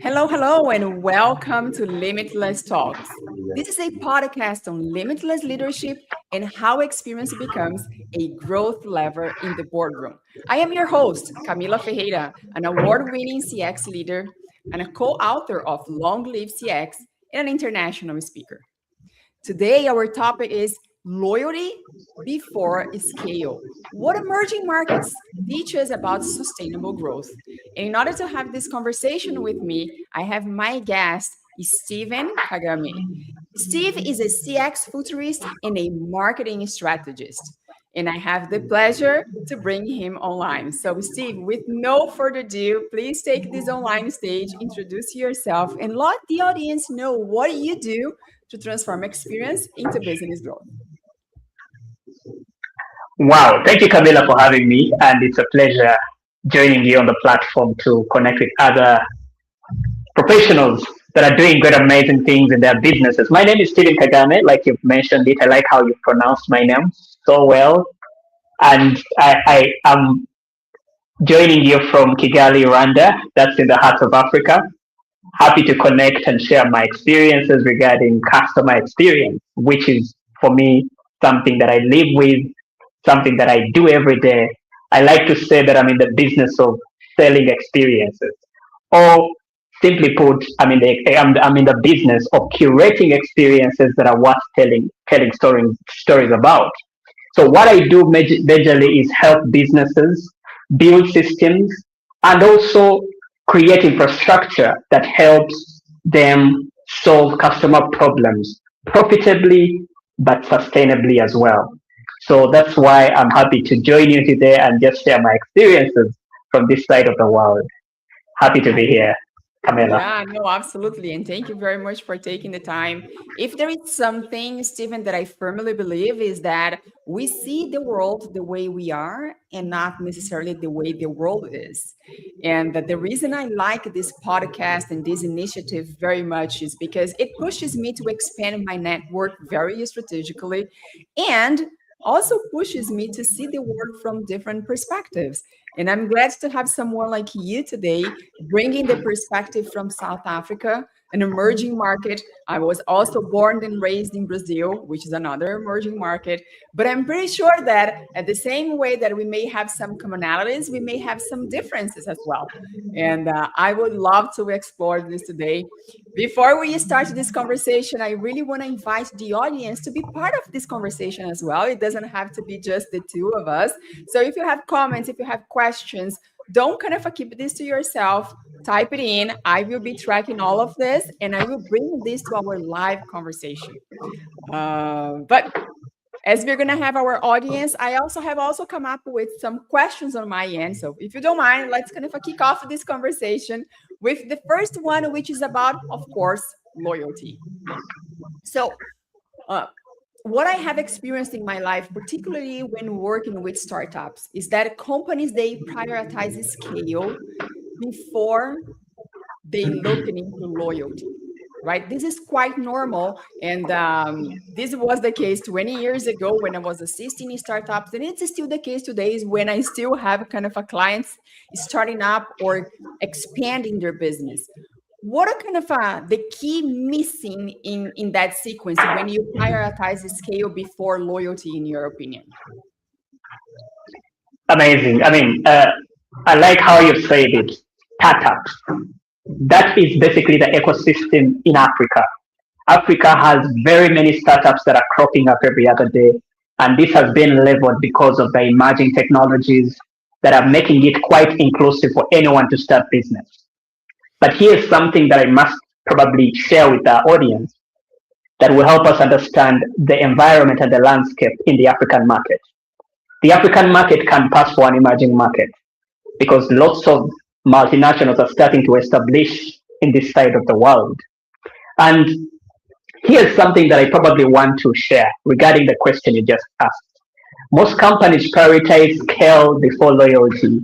Hello, hello, and welcome to Limitless Talks. This is a podcast on limitless leadership and how experience becomes a growth lever in the boardroom. I am your host, Camila Ferreira, an award winning CX leader and a co author of Long Live CX and an international speaker. Today, our topic is loyalty before scale. What emerging markets teach us about sustainable growth? And in order to have this conversation with me, I have my guest, Steven Kagame. Steve is a CX futurist and a marketing strategist. And I have the pleasure to bring him online. So, Steve, with no further ado, please take this online stage, introduce yourself, and let the audience know what you do to transform experience into business growth. Wow, thank you, Camila, for having me. And it's a pleasure joining you on the platform to connect with other professionals that are doing great, amazing things in their businesses. My name is Steven Kagame, like you've mentioned it. I like how you pronounced my name so well. And I am joining you from Kigali, Rwanda. That's in the heart of Africa. Happy to connect and share my experiences regarding customer experience, which is for me something that I live with, something that I do every day. I like to say that I'm in the business of selling experiences, or simply put, I'm in the business of curating experiences that are worth telling stories about. So what I do majorly is help businesses build systems and also create infrastructure that helps them solve customer problems profitably but sustainably as well. So that's why I'm happy to join you today and just share my experiences from this side of the world. Happy to be here, Camila. Yeah, no, absolutely. And thank you very much for taking the time. If there is something, Stephen, that I firmly believe is that we see the world the way we are and not necessarily the way the world is. And that the reason I like this podcast and this initiative very much is because it pushes me to expand my network very strategically and also pushes me to see the world from different perspectives. And I'm glad to have someone like you today bringing the perspective from South Africa, an emerging market. I was also born and raised in Brazil, which is another emerging market. But I'm pretty sure that at the same way that we may have some commonalities, we may have some differences as well. And I would love to explore this today. Before we start this conversation, I really want to invite the audience to be part of this conversation as well. It doesn't have to be just the two of us. So if you have comments, if you have questions, don't kind of keep this to yourself. Type it in. I will be tracking all of this and I will bring this to our live conversation. But as we're going to have our audience, I also have come up with some questions on my end. So if you don't mind, let's kind of kick off this conversation with the first one, which is about, of course, loyalty. So what I have experienced in my life, particularly when working with startups, is that companies, they prioritize scale before they look into loyalty. Right? This is quite normal. And this was the case 20 years ago when I was assisting in startups. And it's still the case today is when I still have kind of a clients starting up or expanding their business. What are kind of the key missing in that sequence when you prioritize the scale before loyalty, in your opinion? Amazing. I like how you said it. Startups. That is basically the ecosystem in Africa. Africa has very many startups that are cropping up every other day. And this has been leveled because of the emerging technologies that are making it quite inclusive for anyone to start business. But here's something that I must probably share with our audience that will help us understand the environment and the landscape in the African market. The African market can pass for an emerging market because lots of multinationals are starting to establish in this side of the world. And here's something that I probably want to share regarding the question you just asked. Most companies prioritize scale before loyalty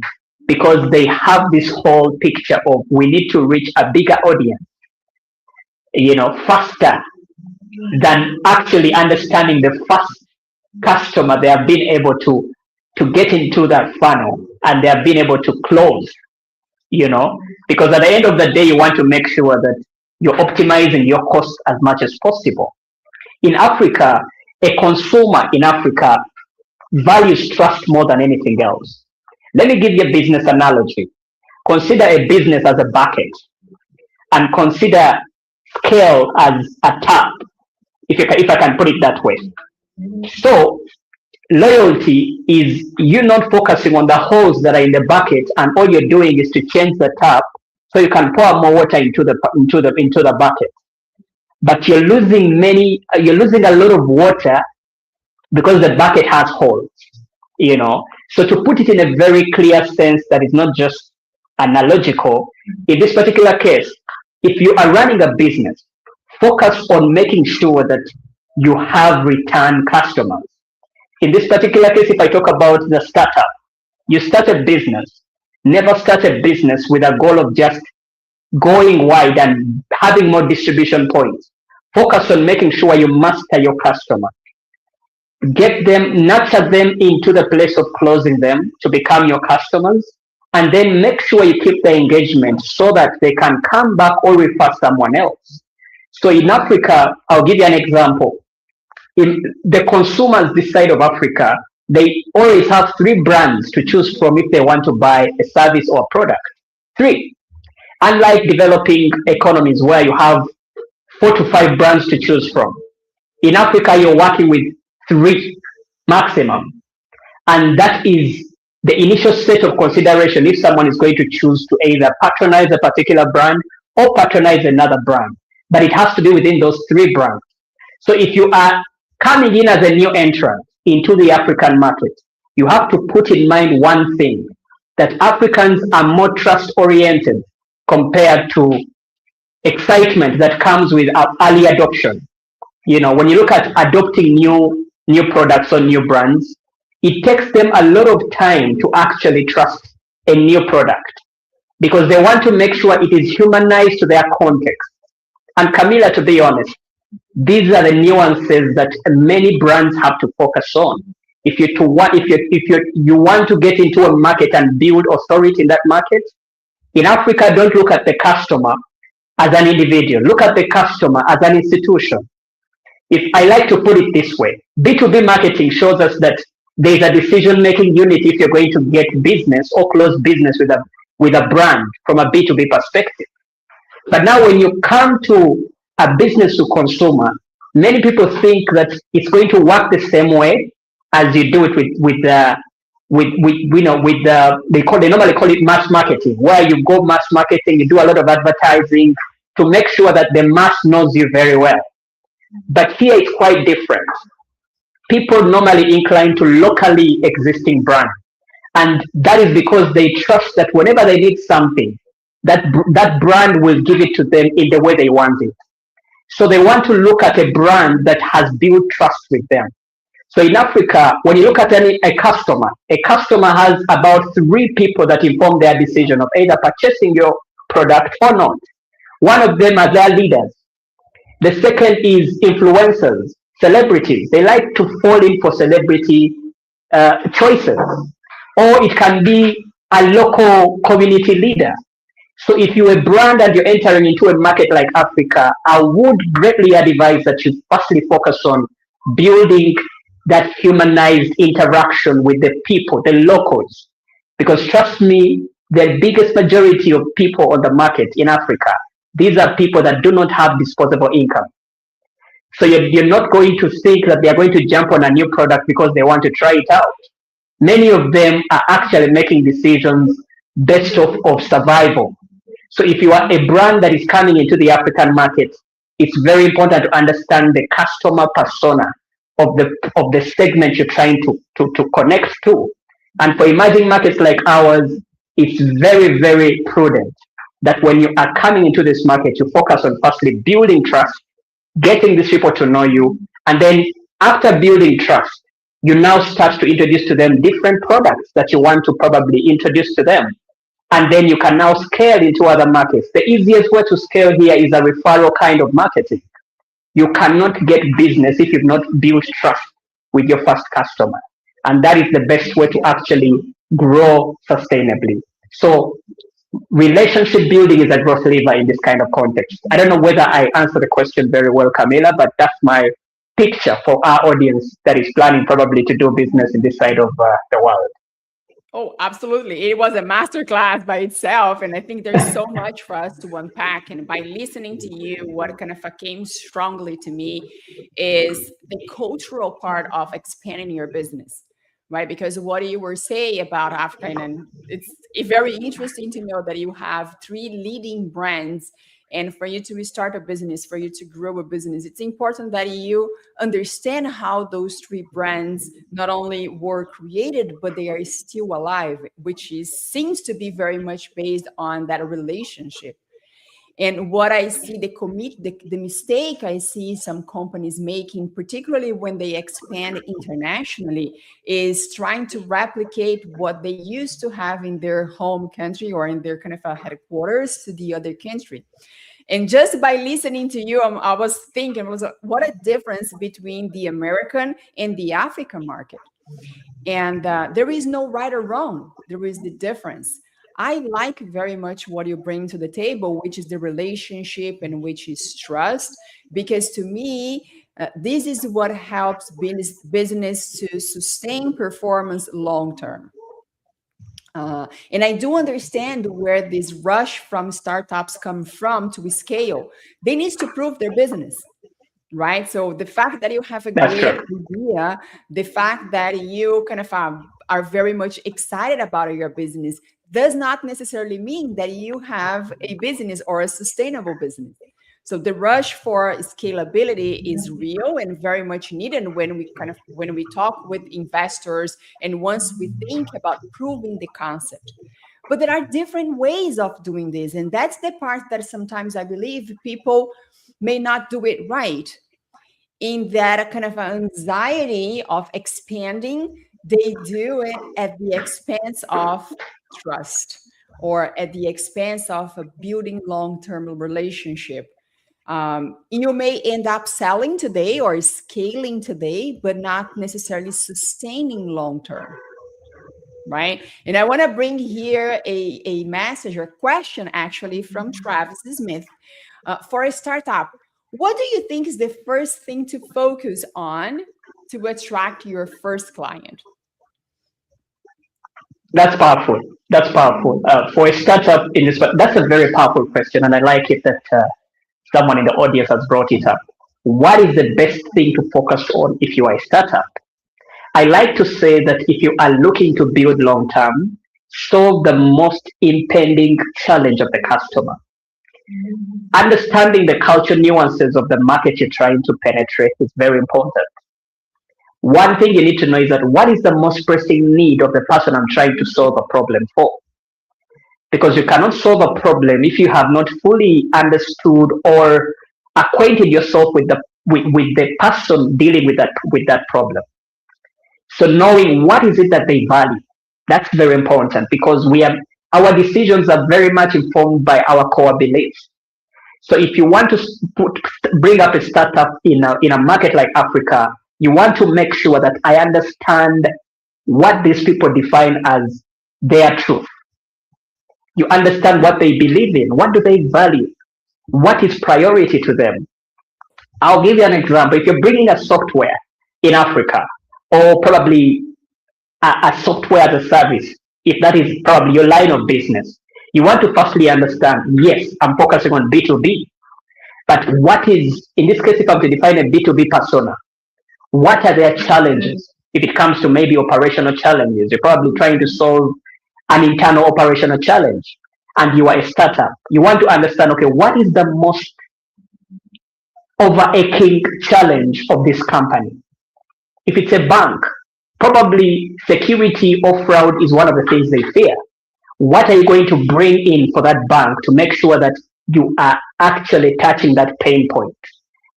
because they have this whole picture of we need to reach a bigger audience, faster than actually understanding the first customer they have been able to to get into that funnel and they have been able to close, because at the end of the day, you want to make sure that you're optimizing your costs as much as possible. In Africa, a consumer in Africa values trust more than anything else. Let me give you a business analogy. Consider a business as a bucket and consider scale as a tap, if I can put it that way. So loyalty is you not focusing on the holes that are in the bucket, and all you're doing is to change the tap so you can pour more water into the bucket. But you're losing a lot of water because the bucket has holes. So to put it in a very clear sense that is not just analogical, in this particular case, if you are running a business, focus on making sure that you have return customers. In this particular case, if I talk about the startup, you start a business. Never start a business with a goal of just going wide and having more distribution points. Focus on making sure you master your customer. Get them, nurture them into the place of closing them to become your customers, and then make sure you keep the engagement so that they can come back or refer someone else. So in Africa, I'll give you an example. In the consumers this side of Africa, they always have 3 brands to choose from if they want to buy a service or a product. 3. Unlike developing economies where you have 4 to 5 brands to choose from, in Africa you're working with 3 maximum, and that is the initial set of consideration if someone is going to choose to either patronize a particular brand or patronize another brand. But it has to be within those 3 brands. So if you are coming in as a new entrant into the African market, you have to put in mind one thing, that Africans are more trust oriented compared to excitement that comes with early adoption. When you look at adopting new products or new brands, it takes them a lot of time to actually trust a new product because they want to make sure it is humanized to their context. And Camila, to be honest, these are the nuances that many brands have to focus on. If you want to get into a market and build authority in that market, in Africa, don't look at the customer as an individual. Look at the customer as an institution. If I like to put it this way, B2B marketing shows us that there is a decision-making unit if you're going to get business or close business with a brand from a B2B perspective. But now when you come to a business to consumer, many people think that it's going to work the same way as you do it they normally call it mass marketing, where you go mass marketing, you do a lot of advertising to make sure that the mass knows you very well. But here it's quite different. People normally incline to locally existing brands, and that is because they trust that whenever they need something, that brand will give it to them in the way they want it. So they want to look at a brand that has built trust with them. So in Africa, when you look at a customer has about 3 people that inform their decision of either purchasing your product or not. One of them are their leaders. The second is influencers, celebrities. They like to fall in for celebrity choices. Or it can be a local community leader. So if you're a brand and you're entering into a market like Africa, I would greatly advise that you firstly focus on building that humanized interaction with the people, the locals. Because trust me, the biggest majority of people on the market in Africa, these are people that do not have disposable income. So you're not going to think that they're going to jump on a new product because they want to try it out. Many of them are actually making decisions based off of survival. So if you are a brand that is coming into the African market, it's very important to understand the customer persona of the segment you're trying to connect to. And for emerging markets like ours, it's very, very prudent that when you are coming into this market, you focus on firstly building trust, getting these people to know you, and then after building trust, you now start to introduce to them different products that you want to probably introduce to them. And then you can now scale into other markets. The easiest way to scale here is a referral kind of marketing. You cannot get business if you've not built trust with your first customer. And that is the best way to actually grow sustainably. So relationship building is a growth lever in this kind of context. I don't know whether I answered the question very well, Camila, but that's my picture for our audience that is planning probably to do business in this side of the world. Oh, absolutely. It was a masterclass by itself. And I think there's so much for us to unpack. And by listening to you, what kind of came strongly to me is the cultural part of expanding your business, right? Because what you were saying about Africa, and it's very interesting to know that you have three leading brands. And for you to start a business, for you to grow a business, it's important that you understand how those three brands not only were created, but they are still alive, which seems to be very much based on that relationship. And what I see, the mistake I see some companies making, particularly when they expand internationally, is trying to replicate what they used to have in their home country or in their kind of headquarters to the other country. And just by listening to you, I was thinking, what a difference between the American and the African market. And there is no right or wrong. There is the difference. I like very much what you bring to the table, which is the relationship and which is trust, because to me, this is what helps business to sustain performance long term. And I do understand where this rush from startups come from to scale. They need to prove their business, right? So the fact that you have a great idea, the fact that you kind of are very much excited about your business does not necessarily mean that you have a business or a sustainable business. So the rush for scalability is real and very much needed when we talk with investors and once we think about proving the concept. But there are different ways of doing this, and that's the part that sometimes I believe people may not do it right. In that kind of anxiety of expanding, they do it at the expense of trust or at the expense of a building long-term relationship. You may end up selling today or scaling today, but not necessarily sustaining long-term, right? And I want to bring here a message or question actually from Travis Smith. For a startup, what do you think is the first thing to focus on to attract your first client? That's powerful. That's powerful. For a startup in this, that's a very powerful question, and I like it that someone in the audience has brought it up. What is the best thing to focus on if you are a startup? I like to say that if you are looking to build long term, solve the most impending challenge of the customer. Understanding the culture nuances of the market you're trying to penetrate is very important. One thing you need to know is that what is the most pressing need of the person I'm trying to solve a problem for? Because you cannot solve a problem if you have not fully understood or acquainted yourself with the person dealing with that problem. So knowing what is it that they value, that's very important because our decisions are very much informed by our core beliefs. So if you want to bring up a startup in a market like Africa, you want to make sure that I understand what these people define as their truth. You understand what they believe in. What do they value? What is priority to them? I'll give you an example. If you're bringing a software in Africa, or probably a software as a service, if that is probably your line of business, you want to firstly understand, yes, I'm focusing on B2B, but what is, in this case, if I'm to define a B2B persona, what are their challenges? If it comes to maybe operational challenges, you're probably trying to solve an internal operational challenge, and you are a startup. You want to understand, okay, what is the most overarching challenge of this company? If it's a bank, probably security or fraud is one of the things they fear. What are you going to bring in for that bank to make sure that you are actually touching that pain point?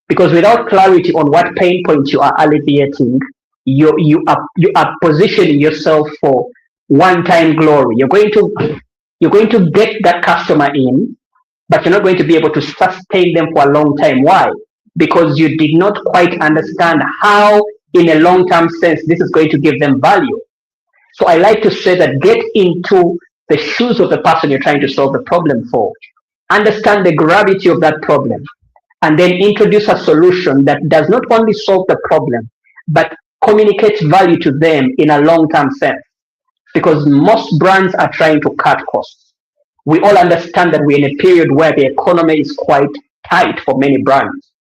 Because without clarity on what pain points you are alleviating, you are positioning yourself for one-time glory. You're going to get that customer in, but you're not going to be able to sustain them for a long time. Why? Because you did not quite understand how in a long-term sense, this is going to give them value. So I like to say that get into the shoes of the person you're trying to solve the problem for. Understand the gravity of that problem, and then introduce a solution that does not only solve the problem, but communicates value to them in a long-term sense. Because most brands are trying to cut costs. We all understand that we're in a period where the economy is quite tight for many brands.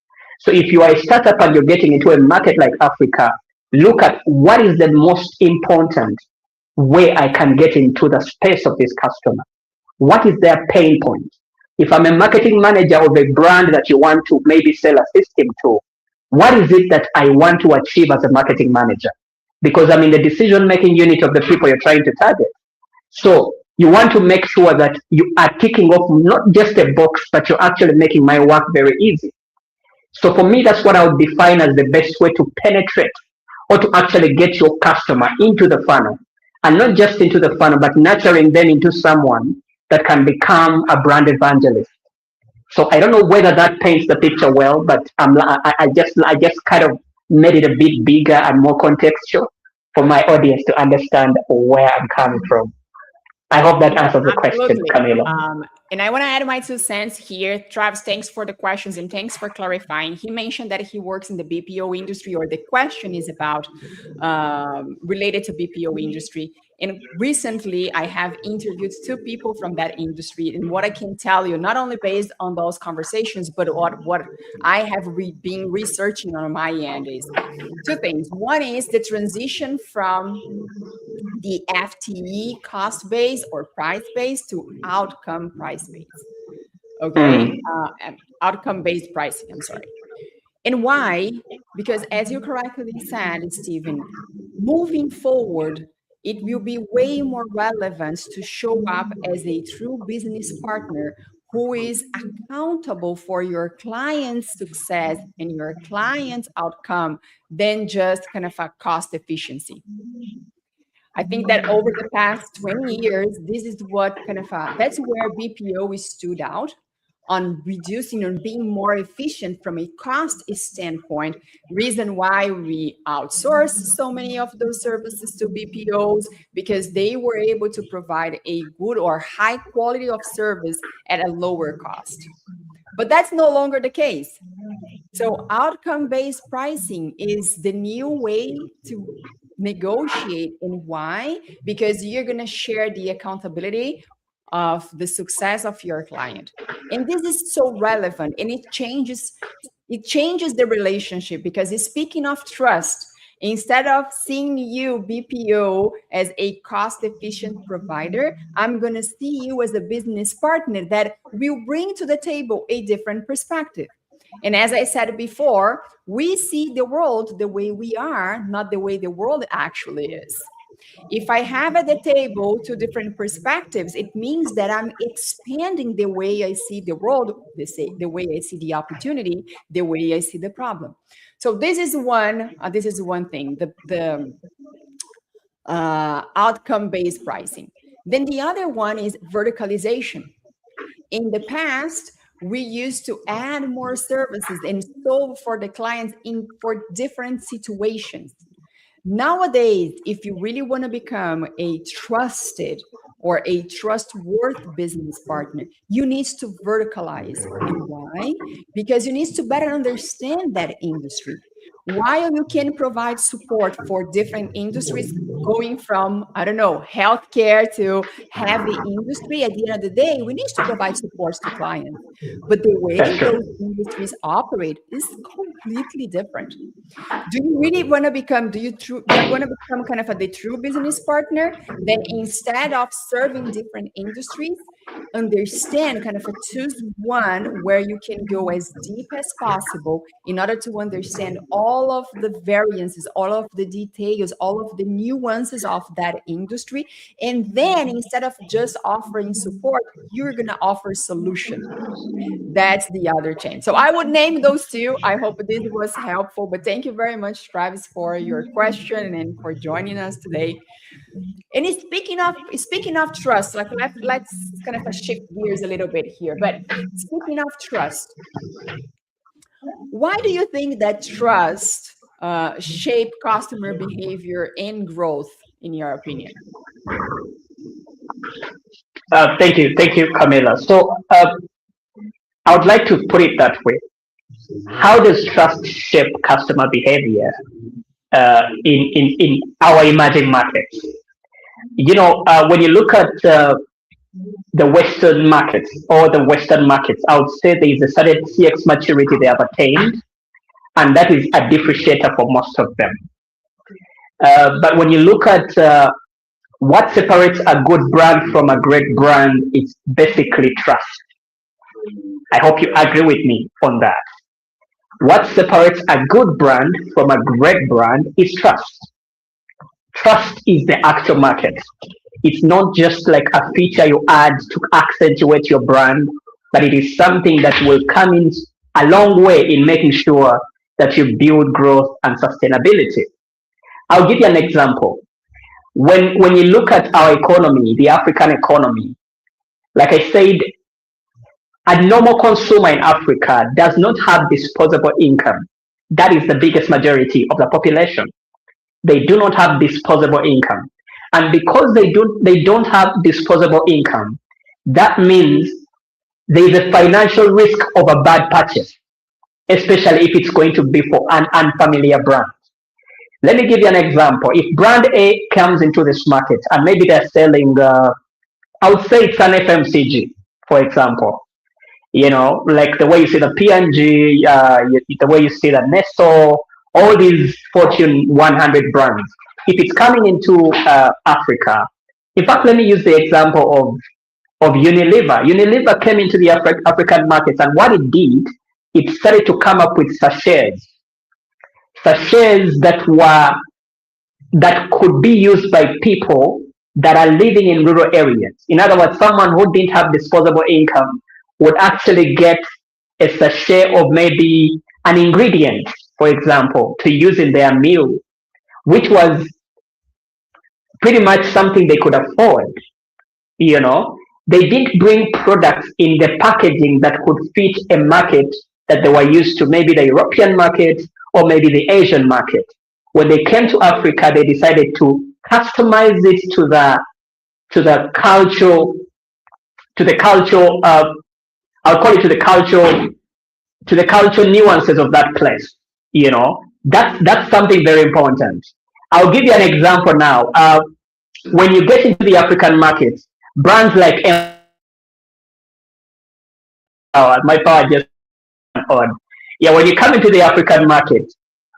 So if you are a startup and you're getting into a market like Africa, look at what is the most important way I can get into the space of this customer. What is their pain point? If I'm a marketing manager of a brand that you want to maybe sell a system to, what is it that I want to achieve as a marketing manager? Because I'm in the decision making unit of the people you're trying to target. So you want to make sure that you are ticking off not just a box, but you're actually making my work very easy. So for me, that's what I would define as the best way to penetrate or to actually get your customer into the funnel. And not just into the funnel, but nurturing them into someone that can become a brand evangelist. So I don't know whether that paints the picture well, but I just kind of made it a bit bigger and more contextual for my audience to understand where I'm coming from. I hope that answers the question, Absolutely. Camila. And I want to add my 2 cents here. Travis, thanks for the questions and thanks for clarifying. He mentioned that he works in the BPO industry, or the question is about related to BPO industry. And recently, I have interviewed 2 people from that industry. And what I can tell you, not only based on those conversations, but what I have been researching on my end, is 2 things. One is the transition from the FTE cost base or price base to outcome price base. Okay. Outcome based pricing, I'm sorry. And why? Because as you correctly said, Steven, moving forward, it will be way more relevant to show up as a true business partner who is accountable for your client's success and your client's outcome than just kind of a cost efficiency. I think that over the past 20 years, this is what kind of that's where BPO is stood out on reducing and being more efficient from a cost standpoint. Reason why we outsource so many of those services to BPOs, because they were able to provide a good or high quality of service at a lower cost. But that's no longer the case. So outcome-based pricing is the new way to negotiate. And why? Because you're going to share the accountability of the success of your client. And this is so relevant, and it changes the relationship, because it's speaking of trust. Instead of seeing you, BPO, as a cost-efficient provider, I'm going to see you as a business partner that will bring to the table a different perspective. And as I said before, we see the world the way we are, not the way the world actually is. If I have at the table 2 different perspectives, it means that I'm expanding the way I see the world, the way I see the opportunity, the way I see the problem. So this is one thing, the outcome-based pricing. Then the other one is verticalization. In the past, we used to add more services and solve for the clients for different situations. Nowadays, if you really want to become a trusted or a trustworthy business partner, you need to verticalize. And why? Because you need to better understand that industry. While you can provide support for different industries, going from, I don't know, healthcare to heavy industry, at the end of the day, we need to provide support to clients. But the way those industries operate is completely different. Do you really want to become, do you want to become kind of the true business partner? Then instead of serving different industries, understand, kind of choose one where you can go as deep as possible in order to understand all of the variances, all of the details, all of the nuances of that industry. And then instead of just offering support, you're going to offer solution. That's the other change. So I would name those 2. I hope this was helpful, but thank you very much, Travis, for your question and for joining us today. And speaking of trust, like let's kind of shift gears a little bit here. But speaking of trust, why do you think that trust shape customer behavior and growth, in your opinion? Thank you, Camila. So I would like to put it that way. How does trust shape customer behavior in our emerging markets? When you look at the Western markets or the Western markets, I would say there is a certain CX maturity they have attained, and that is a differentiator for most of them. But when you look at what separates a good brand from a great brand, it's basically trust. I hope you agree with me on that. What separates a good brand from a great brand is trust. Trust is the actual market. It's not just like a feature you add to accentuate your brand, but it is something that will come in a long way in making sure that you build growth and sustainability. I'll give you an example. When you look at our economy, the African economy, like I said, a normal consumer in Africa does not have disposable income. That is the biggest majority of the population. They do not have disposable income. And because they don't have disposable income, that means there is a financial risk of a bad purchase, especially if it's going to be for an unfamiliar brand. Let me give you an example. If brand A comes into this market and maybe they're selling, I would say it's an FMCG, for example. Like the way you see the P&G, the way you see the Nestle, all these Fortune 100 brands. If it's coming into Africa, in fact, let me use the example of Unilever. Unilever came into the African markets, and what it did, it started to come up with sachets that could be used by people that are living in rural areas. In other words, someone who didn't have disposable income would actually get a sachet of maybe an ingredient, for example, to use in their meal, which was pretty much something they could afford. They didn't bring products in the packaging that could fit a market that they were used to, maybe the European market or maybe the Asian market. When they came to Africa, they decided to customize it to the cultural, I'll call it to the cultural nuances of that place. That's something very important. I'll give you an example now. When you get into the African markets, brands like my power just on. Yeah, when you come into the African market,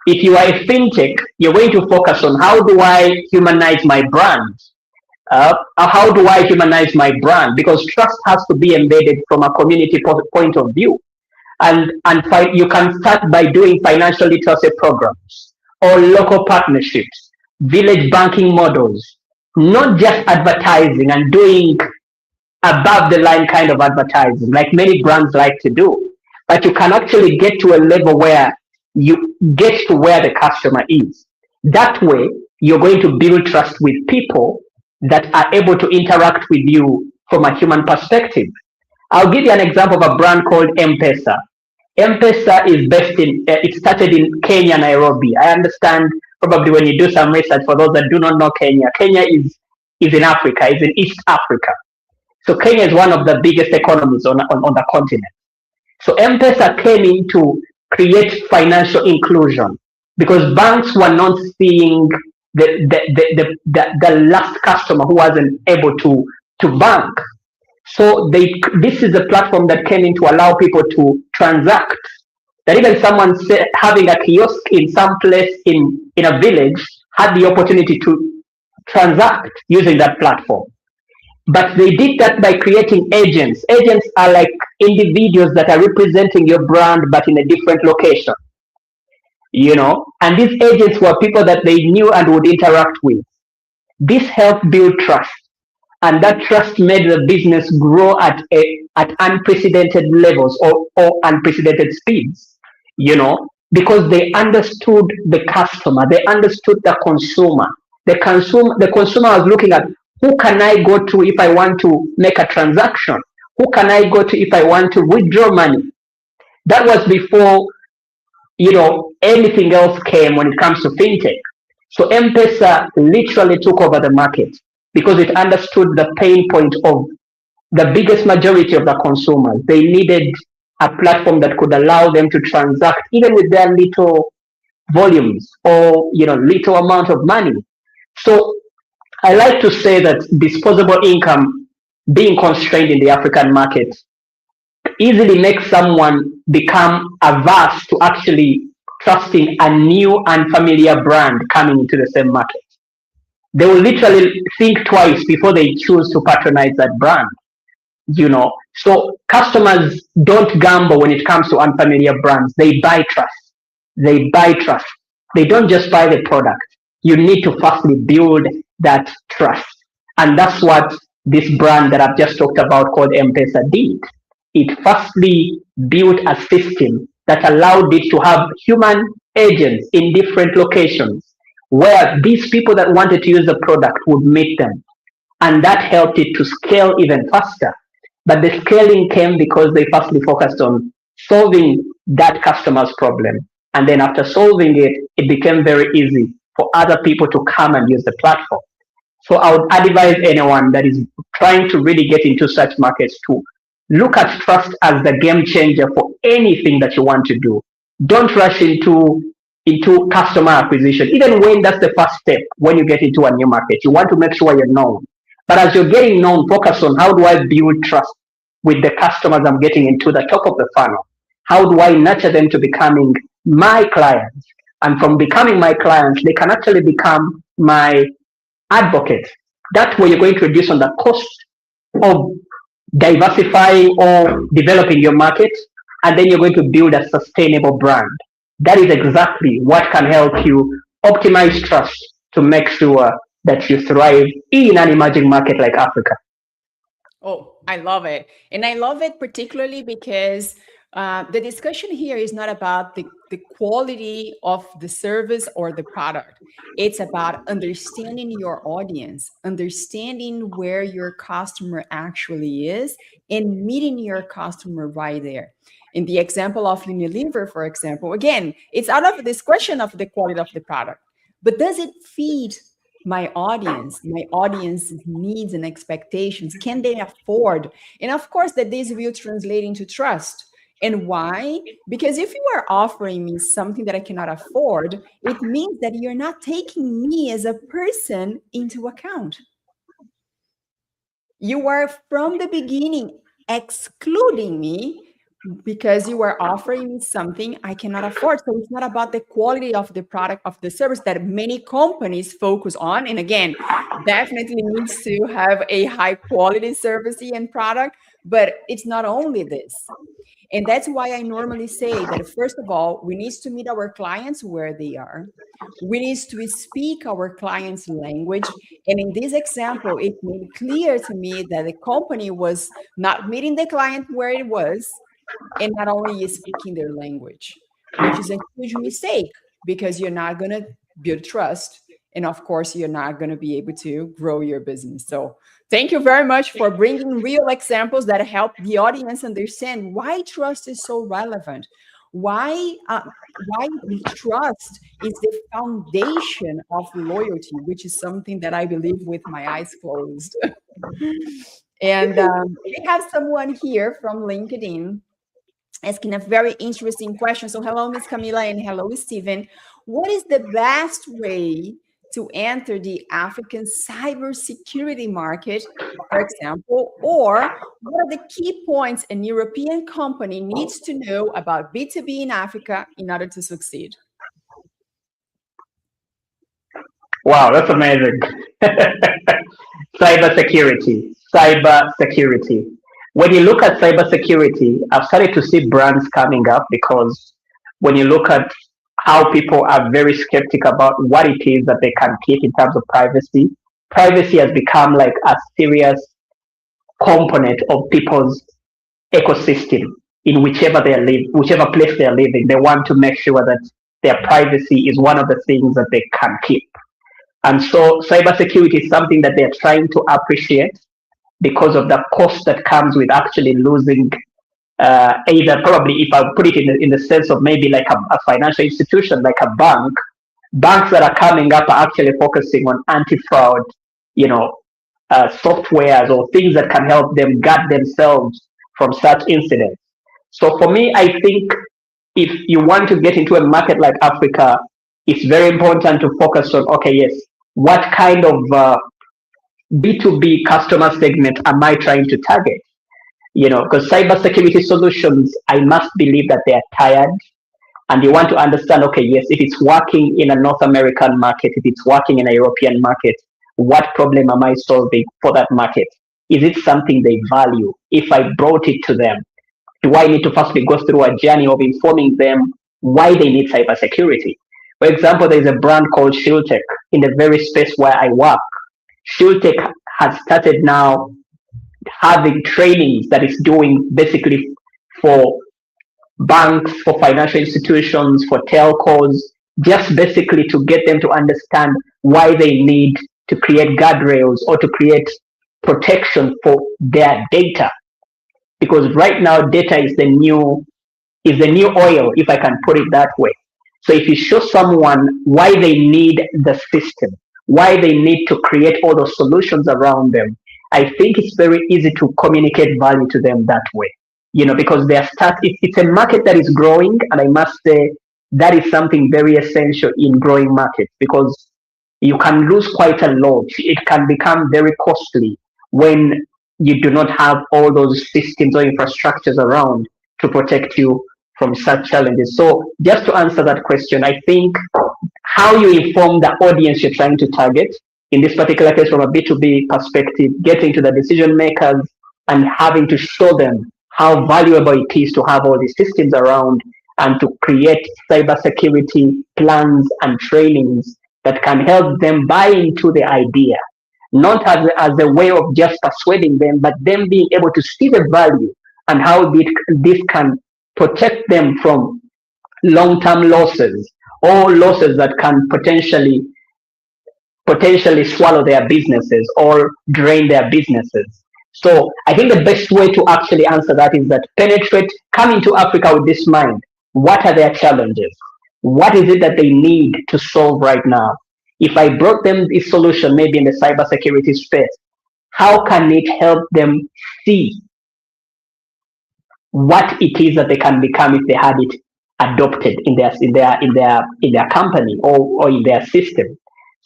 if you are a fintech, you're going to focus on how do I humanize my brand? How do I humanize my brand? Because trust has to be embedded from a community point of view. And you can start by doing financial literacy programs or local partnerships, village banking models, not just advertising and doing above the line kind of advertising like many brands like to do. But you can actually get to a level where you get to where the customer is. That way, you're going to build trust with people that are able to interact with you from a human perspective. I'll give you an example of a brand called M-Pesa. M-Pesa is it started in Kenya, Nairobi. I understand probably when you do some research, for those that do not know Kenya is in Africa, is in East Africa. So Kenya is one of the biggest economies on the continent. So M-Pesa came in to create financial inclusion because banks were not seeing the last customer who wasn't able to bank. So this is a platform that came in to allow people to transact. That even someone having a kiosk in some place in a village had the opportunity to transact using that platform. But they did that by creating agents. Agents are like individuals that are representing your brand, but in a different location. And these agents were people that they knew and would interact with. This helped build trust. And that trust made the business grow at unprecedented levels or unprecedented speeds, because they understood the customer, they understood the consumer. The consumer was looking at, who can I go to if I want to make a transaction? Who can I go to if I want to withdraw money? That was before anything else came when it comes to fintech. So M-Pesa literally took over the market because it understood the pain point of the biggest majority of the consumers. They needed a platform that could allow them to transact even with their little volumes or little amount of money. So I like to say that disposable income being constrained in the African market easily makes someone become averse to actually trusting a new unfamiliar brand coming into the same market. They will literally think twice before they choose to patronize that brand. So customers don't gamble when it comes to unfamiliar brands. They buy trust. They don't just buy the product. You need to firstly build that trust. And that's what this brand that I've just talked about called M-Pesa did. It firstly built a system that allowed it to have human agents in different locations where these people that wanted to use the product would meet them. And that helped it to scale even faster. But the scaling came because they firstly focused on solving that customer's problem. And then after solving it, it became very easy for other people to come and use the platform. So I would advise anyone that is trying to really get into such markets to look at trust as the game changer for anything that you want to do. Don't rush into customer acquisition, even when that's the first step. When you get into a new market, you want to make sure you're known. But as you're getting known, focus on how do I build trust with the customers I'm getting into the top of the funnel? How do I nurture them to becoming my clients? And from becoming my clients, they can actually become my advocates. That's where you're going to reduce on the cost of diversifying or developing your market, and then you're going to build a sustainable brand. That is exactly what can help you optimize trust to make sure that you thrive in an emerging market like Africa. Oh, I love it. And I love it particularly because the discussion here is not about the quality of the service or the product. It's about understanding your audience, understanding where your customer actually is, and meeting your customer right there. In the example of Unilever, for example, again, it's out of this question of the quality of the product, but does it feed my audience's needs and expectations? Can they afford? And of course, that this will translate into trust. And why? Because if you are offering me something that I cannot afford, it means that you're not taking me as a person into account. You are from the beginning excluding me because you are offering me something I cannot afford. So it's not about the quality of the product, of the service that many companies focus on. And again, definitely needs to have a high quality service and product, but it's not only this. And that's why I normally say that, first of all, we need to meet our clients where they are. We need to speak our clients' language. And in this example, it made clear to me that the company was not meeting the client where it was, and not only speaking their language, which is a huge mistake because you're not going to build trust. And of course, you're not going to be able to grow your business. So thank you very much for bringing real examples that help the audience understand why trust is so relevant. Why trust is the foundation of loyalty, which is something that I believe with my eyes closed. And we have someone here from LinkedIn asking a very interesting question. So hello, Ms. Camila, and hello, Steven. What is the best way to enter the African cybersecurity market, for example, or what are the key points a European company needs to know about B2B in Africa in order to succeed? Wow, that's amazing. Cybersecurity. When you look at cybersecurity, I've started to see brands coming up because when you look at how people are very skeptical about what it is that they can keep in terms of privacy, privacy has become like a serious component of people's ecosystem in whichever place they're living. They want to make sure that their privacy is one of the things that they can keep. And so cybersecurity is something that they're trying to appreciate because of the cost that comes with actually losing either probably if I put it in the sense of maybe like a financial institution, like a bank, banks that are coming up are actually focusing on anti-fraud, you know, softwares or things that can help them guard themselves from such incidents. So for me, I think if you want to get into a market like Africa, it's very important to focus on, okay, yes, what kind of B2B customer segment am I trying to target? Because cybersecurity solutions, I must believe that they are tired, and you want to understand, okay, yes, if it's working in a North American market, if it's working in a European market, what problem am I solving for that market? Is it something they value? If I brought it to them, do I need to firstly go through a journey of informing them why they need cybersecurity? For example, there's a brand called ShieldTech in the very space where I work. ShieldTech has started now having trainings that is doing basically for banks, for financial institutions, for telcos, just basically to get them to understand why they need to create guardrails or to create protection for their data. Because right now data is the new oil, if I can put it that way. So if you show someone why they need the system, why they need to create all those solutions around them, I think it's very easy to communicate value to them that way. Because it's a market that is growing, and I must say that is something very essential in growing markets, because you can lose quite a lot. It can become very costly when you do not have all those systems or infrastructures around to protect you from such challenges. So just to answer that question, I think how you inform the audience you're trying to target, in this particular case from a B2B perspective, getting to the decision makers and having to show them how valuable it is to have all these systems around and to create cybersecurity plans and trainings that can help them buy into the idea, not as a way of just persuading them, but them being able to see the value and how this can protect them from long-term losses or losses that can potentially swallow their businesses or drain their businesses. So I think the best way to actually answer that is that come into Africa with this mind. What are their challenges? What is it that they need to solve right now? If I brought them this solution, maybe in the cybersecurity space, how can it help them see what it is that they can become if they had it adopted in their company or in their system?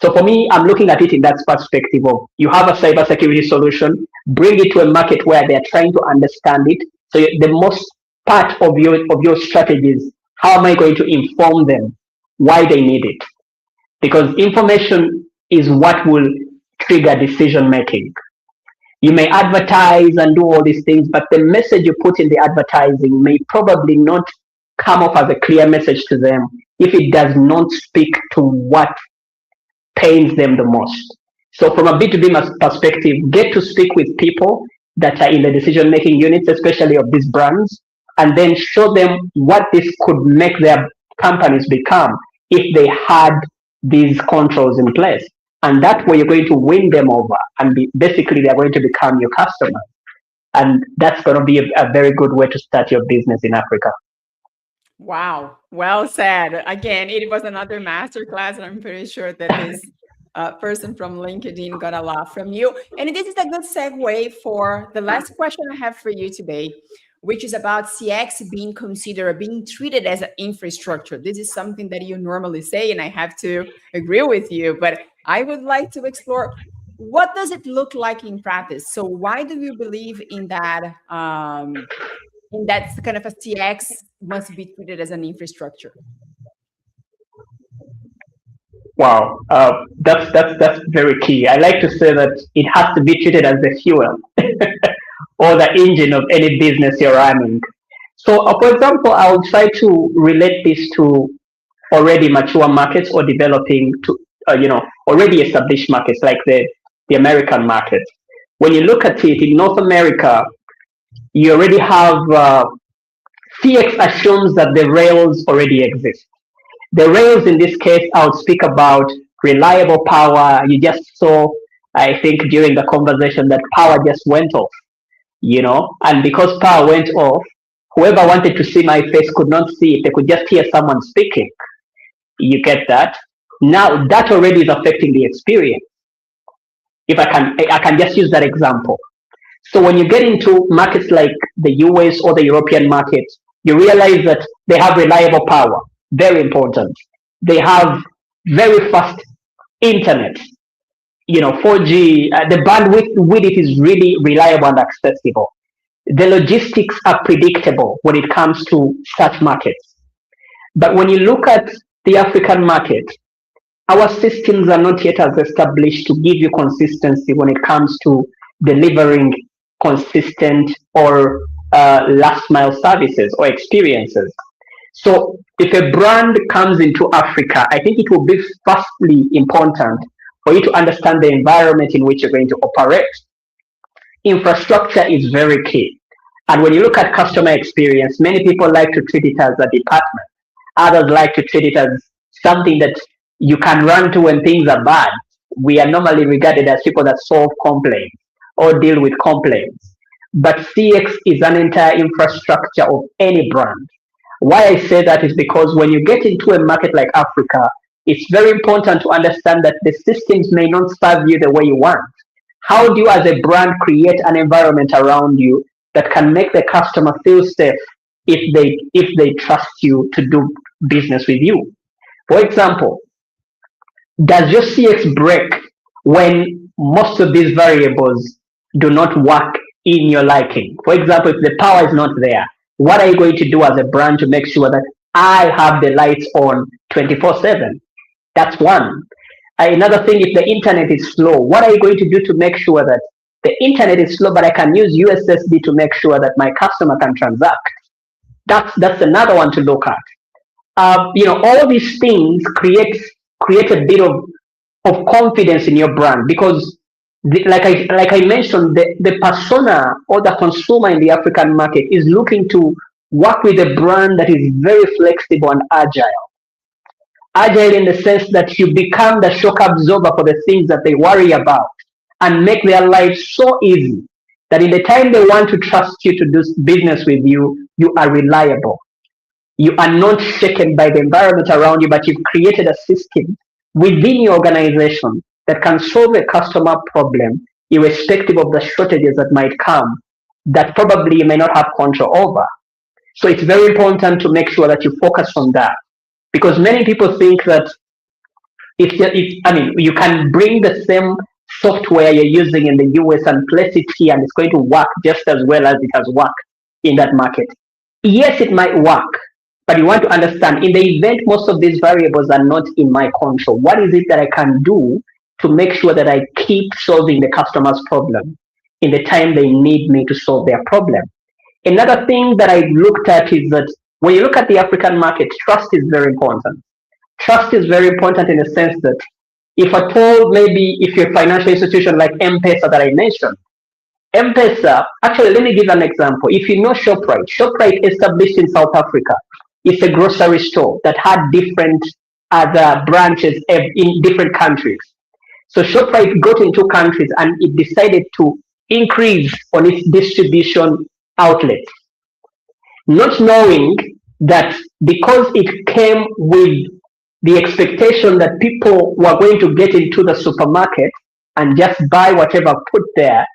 So for me, I'm looking at it in that perspective of, you have a cybersecurity solution, bring it to a market where they're trying to understand it. So the most part of your strategy is, how am I going to inform them why they need it? Because information is what will trigger decision making. You may advertise and do all these things, but the message you put in the advertising may probably not come off as a clear message to them if it does not speak to what pains them the most. So from a B2B perspective, get to speak with people that are in the decision-making units, especially of these brands, and then show them what this could make their companies become if they had these controls in place. And that way you're going to win them over, and basically they're going to become your customers. And that's going to be a very good way to start your business in Africa. Wow, well said. Again, it was another masterclass, and I'm pretty sure that this person from LinkedIn got a lot from you. And this is a good segue for the last question I have for you today, which is about CX being considered, being treated as an infrastructure. This is something that you normally say, and I have to agree with you, but I would like to explore, what does it look like in practice? So why do you believe in that? And that's kind of a CX must be treated as an infrastructure. Wow, that's very key. I like to say that it has to be treated as the fuel or the engine of any business you're running. So, for example, I would try to relate this to already mature markets or developing to already established markets like the American market. When you look at it in North America, you already have CX assumes that the rails already exist. The rails in this case, I would speak about reliable power. You just saw, I think, during the conversation that power just went off, and because power went off, Whoever wanted to see my face could not see it. They could just hear someone speaking. You get that? Now that already is affecting the experience. If I can just use that example. So when you get into markets like the US or the European market, you realize that they have reliable power, very important. They have very fast internet, 4G, the bandwidth with it is really reliable and accessible. The logistics are predictable when it comes to such markets. But when you look at the African market, our systems are not yet as established to give you consistency when it comes to delivering consistent or last mile services or experiences. So if a brand comes into Africa, I think it will be firstly important for you to understand the environment in which you're going to operate. Infrastructure is very key. And when you look at customer experience, many people like to treat it as a department. Others like to treat it as something that you can run to when things are bad. We are normally regarded as people that solve complaints or deal with complaints. But CX is an entire infrastructure of any brand. Why I say that is because when you get into a market like Africa, it's very important to understand that the systems may not serve you the way you want. How do you as a brand create an environment around you that can make the customer feel safe if they trust you to do business with you? For example, does your CX break when most of these variables do not work in your liking? For example, if the power is not there, what are you going to do as a brand to make sure that I have the lights on 24/7? That's one. Another thing, if the internet is slow, what are you going to do to make sure that the internet is slow, but I can use USSD to make sure that my customer can transact? That's another one to look at. All these things create a bit of confidence in your brand, because like I mentioned, the persona or the consumer in the African market is looking to work with a brand that is very flexible and agile. Agile in the sense that you become the shock absorber for the things that they worry about and make their lives so easy that in the time they want to trust you to do business with you, you are reliable. You are not shaken by the environment around you, but you've created a system within your organization that can solve a customer problem, irrespective of the shortages that might come, that probably you may not have control over. So it's very important to make sure that you focus on that, because many people think that you can bring the same software you're using in the US and place it here, and it's going to work just as well as it has worked in that market. Yes, it might work, but you want to understand, in the event most of these variables are not in my control, what is it that I can do to make sure that I keep solving the customer's problem in the time they need me to solve their problem? Another thing that I looked at is that when you look at the African market, trust is very important. Trust is very important in the sense that if at all, maybe if you're a financial institution like M-Pesa that I mentioned, M-Pesa, actually, let me give an example. If you know ShopRite established in South Africa, it's a grocery store that had different other branches in different countries. So ShopRite got into countries and it decided to increase on its distribution outlets, not knowing that because it came with the expectation that people were going to get into the supermarket and just buy whatever put there,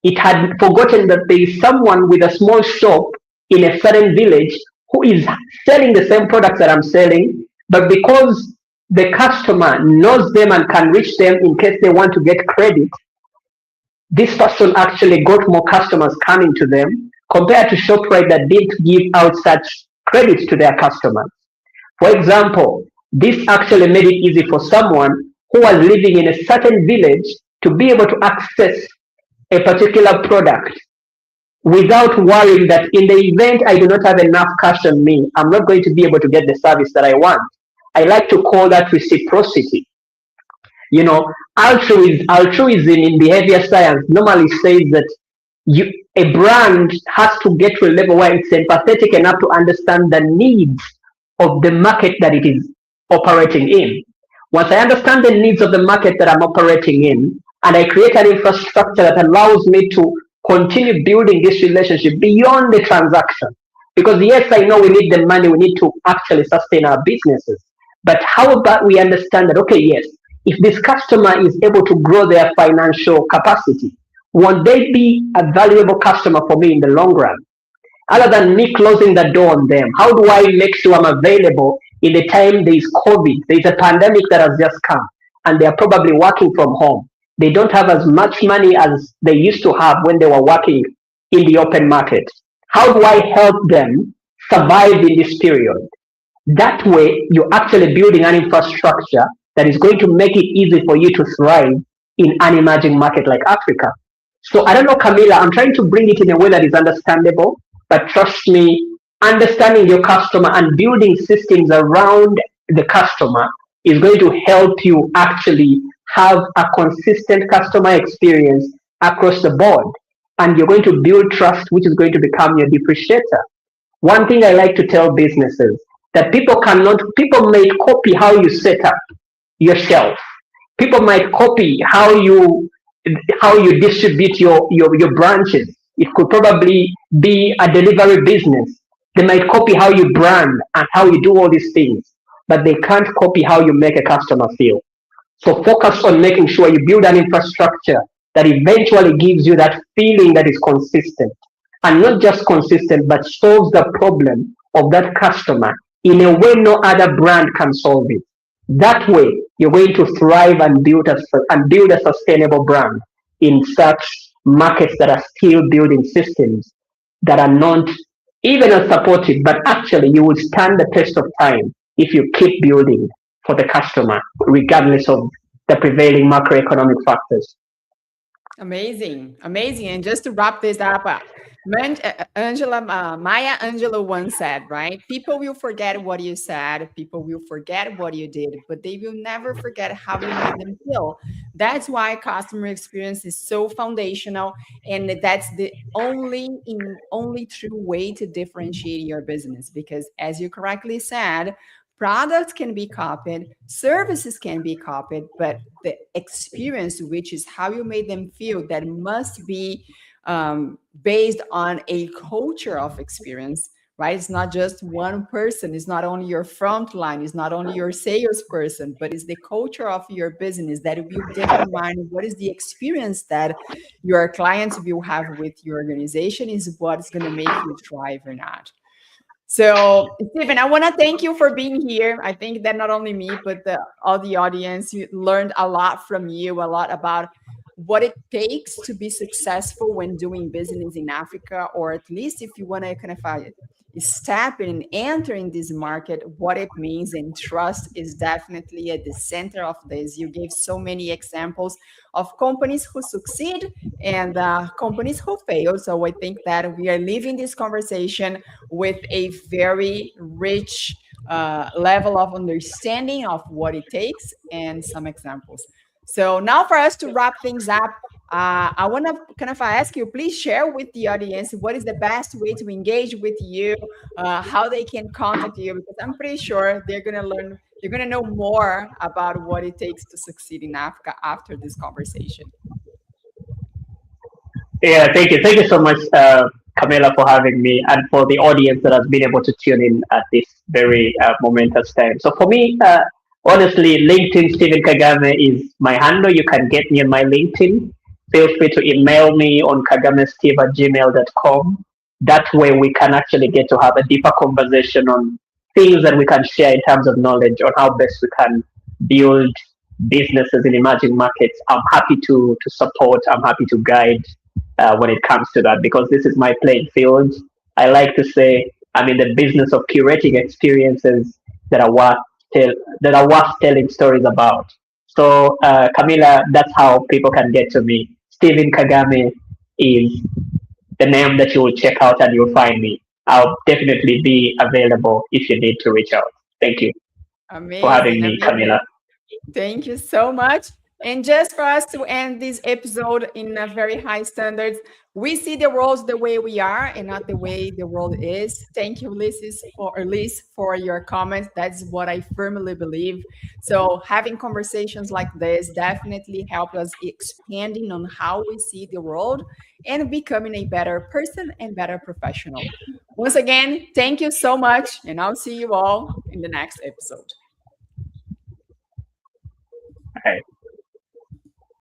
it had forgotten that there is someone with a small shop in a certain village who is selling the same products that I'm selling, but because the customer knows them and can reach them in case they want to get credit, this person actually got more customers coming to them compared to ShopRite that didn't give out such credits to their customers. For example, this actually made it easy for someone who was living in a certain village to be able to access a particular product without worrying that in the event I do not have enough cash on me, I'm not going to be able to get the service that I want. I like to call that reciprocity. Altruism in behavior science normally says that a brand has to get to a level where it's empathetic enough to understand the needs of the market that it is operating in. Once I understand the needs of the market that I'm operating in, and I create an infrastructure that allows me to continue building this relationship beyond the transaction, Because yes, I know we need the money, we need to actually sustain our businesses. But how about we understand that, okay, yes, if this customer is able to grow their financial capacity, won't they be a valuable customer for me in the long run? Other than me closing the door on them, how do I make sure I'm available in the time there is COVID, there is a pandemic that has just come, and they're probably working from home. They don't have as much money as they used to have when they were working in the open market. How do I help them survive in this period? That way, you're actually building an infrastructure that is going to make it easy for you to thrive in an emerging market like Africa. So I don't know, Camila, I'm trying to bring it in a way that is understandable, but trust me, understanding your customer and building systems around the customer is going to help you actually have a consistent customer experience across the board. And you're going to build trust, which is going to become your differentiator. One thing I like to tell businesses that people may copy how you set up yourself. People might copy how you distribute your branches. It could probably be a delivery business. They might copy how you brand and how you do all these things, but they can't copy how you make a customer feel. So focus on making sure you build an infrastructure that eventually gives you that feeling that is consistent. And not just consistent, but solves the problem of that customer in a way no other brand can solve it. That way, you're going to thrive and build a sustainable brand in such markets that are still building systems that are not even as supportive, but actually you will stand the test of time if you keep building for the customer, regardless of the prevailing macroeconomic factors. Amazing, amazing. And just to wrap this up, Maya Angelou once said, right? People will forget what you said, people will forget what you did, but they will never forget how you made them feel. That's why customer experience is so foundational, and that's the only true way to differentiate your business. Because as you correctly said, products can be copied, services can be copied, but the experience, which is how you made them feel, that must be based on a culture of experience, right? It's not just one person, it's not only your front line, it's not only your salesperson, but it's the culture of your business that will determine what is the experience that your clients will have with your organization, is what's going to make you thrive or not. So, Stephen, I want to thank you for being here. I think that not only me, but all the audience, you learned a lot from you, a lot about what it takes to be successful when doing business in Africa, or at least if you want to kind of step in and enter in this market, what it means. And trust is definitely at the center of this. You gave so many examples of companies who succeed and companies who fail. So I think that we are leaving this conversation with a very rich level of understanding of what it takes and some examples. So now for us to wrap things up, I want to kind of ask you, please share with the audience what is the best way to engage with you, how they can contact you, because I'm pretty sure they're going to know more about what it takes to succeed in Africa after this conversation. Yeah, thank you. Thank you so much, Camila, for having me, and for the audience that has been able to tune in at this very momentous time. So for me, honestly, LinkedIn Steven Kagame is my handle. You can get me on my LinkedIn. Feel free to email me on kagamesteve@gmail.com. That way we can actually get to have a deeper conversation on things that we can share in terms of knowledge on how best we can build businesses in emerging markets. I'm happy to support, I'm happy to guide when it comes to that, because this is my playing field. I like to say I'm in the business of curating experiences that are worth telling stories about. So, Camila, that's how people can get to me. Steven Kagame is the name that you will check out and you'll find me. I'll definitely be available if you need to reach out. Thank you for having Amazing, me, amazing. Camila. Thank you so much. And just for us to end this episode in a very high standards, we see the world the way we are and not the way the world is. Thank you, Liz, for your comments. That's what I firmly believe. So having conversations like this definitely help us expanding on how we see the world and becoming a better person and better professional. Once again, thank you so much, and I'll see you all in the next episode. All right.